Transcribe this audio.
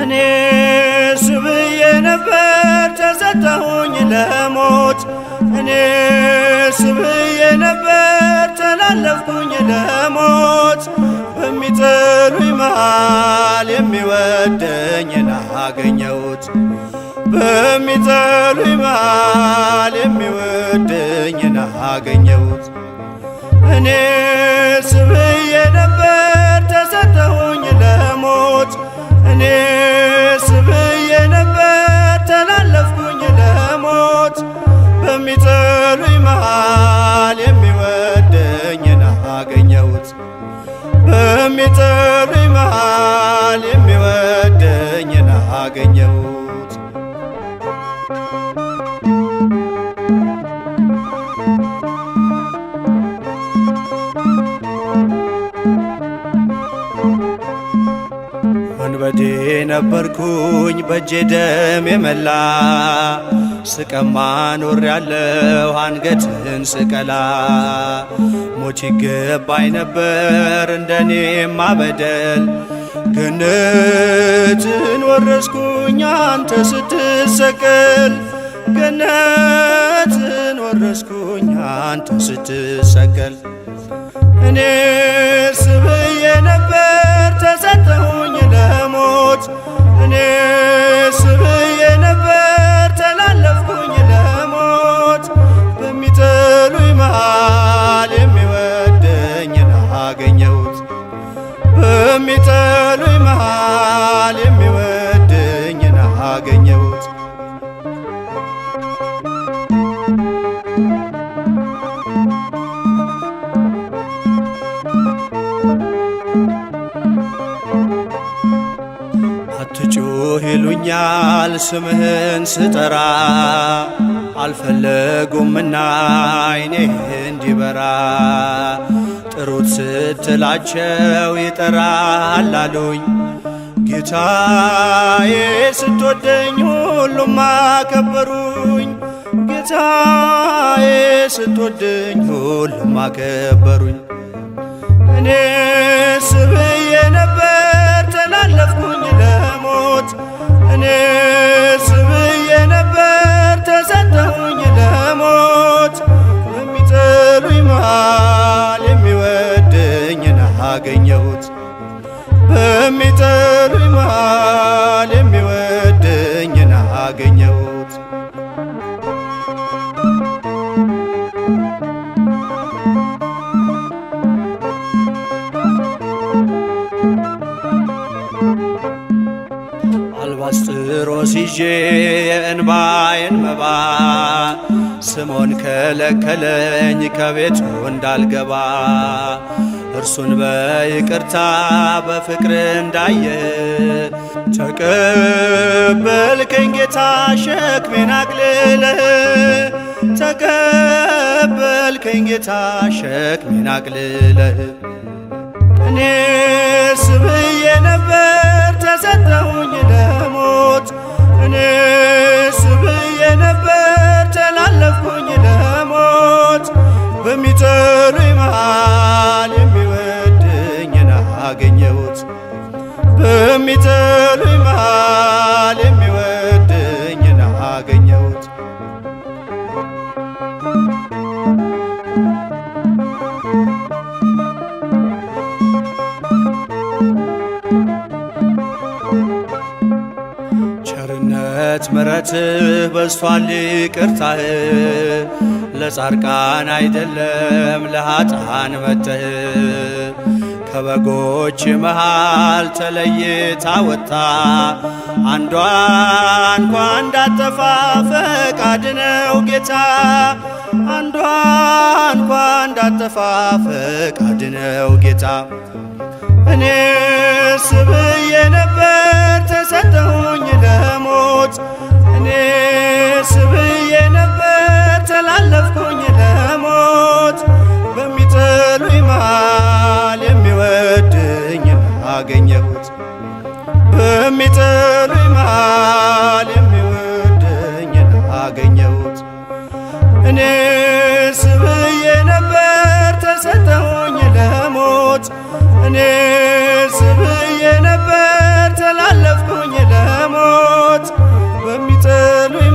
እኔስ ብዬ ነበር ተሰጠሁኝ ለሞት እኔስ ብዬ ነበር ተላለፍኩኝ ለሞት በሚጠሉኝ መሃል የሚወደኝን አገኘሁት በሚጠሉኝ መሃል የሚወደኝን አገኘሁት እኔስ ብዬ ነበር ተሰጠሁኝ ለሞት እኔስ ብዬ ነበር ተላለፍኩኝ ለሞት በሚጠሉኝ መሃል የሚወደኝን አገኘሁት በሚጠሉኝ መሃል የሚወደኝን አገኘሁት ወንበዴ ነበርኩኝ በእጄ ደም የመላ ስቀማ ኖሬያለሁ አንገትን ስቀላ ሞት ይገባኝ ነበር እንደኔማ በደል ገነትን ወረስኩኝ አንተ ስትሰቀል ገነትን ወረስኩኝ አንተ ስትሰቀል እኔስ ብዬ ነበር ተሰጠሁኝ ለሞት እኔስ ብዬ ነበር ተላለፍኩኝ ለሞት በሚጠሉኝ መሃል የሚወደኝን አገኘሁት በሚጠሉኝ መሃል የሚወደኝን አገኘሁት አትጩህ ይሉኛል ስምህን ስጠራ አልፈለጉምና ዓይኔ እንዲበራ ጥሩት ስትላቸው ይጠራል አሉኝ ጌታዬ ስትወደኝ ሁሉም አከበሩኝ ጌታዬ ስትወደኝ ሁሉም አከበሩኝ እኔስ ብዬ ነበር ተላለፍኩኝ ለሞት እኔስ ብዬ ነበር ተሰጠሁኝ ለሞት በሚጠሉኝ መሃል የሚወደኝን አገኘሁት በሚጠሉኝ መሃል የሚወደኝን አገኘሁት አልባስጥሮስ ይዤ የእንባዬን መባ ስምዖን ከለከለኝ ከቤቱ እንዳልገባ እርሱን በይቅርታ በፍቅር እንዳየ ተቀበልከኝ ጌታ ሸክሜን አቅልለህ ተቀበልከኝ ጌታ ሸክሜን አቅልለህ እኔስ ብዬ ነበር ተሰጠሁኝ ለሞት እኔስ ብዬ ነበር ተላለፍኩኝ ለሞት በሚጠሉኝ መሃል የሚወደኝን አገኘሁት በሚጠሉኝ መሃል የሚወደኝን አገኘሁት ቸርነት ምሕረትህ በዝቷል ይቅርታህ ለጻድቃን አይደለም ለኃጥአን መጥተህ ከበጎች መሃል ተለይታ ወጣ አንዷ እንኳ እንዳጠፋ ፈቃድ ነው ጌታ አንዷ እንኳ እንዳጠፋ ፈቃድ ነው ጌታ እኔስ ብዬ ነበር ተሰጠሁኝ ለሞት እኔስ ብዬ ነበር ተላለፍኩኝ ለሞት እኔስ ብዬ ነበር ተሰጠሁኝ ለሞት እኔስ ብዬ ነበር ተላለፍኩኝ ለሞት በሚጠሉኝ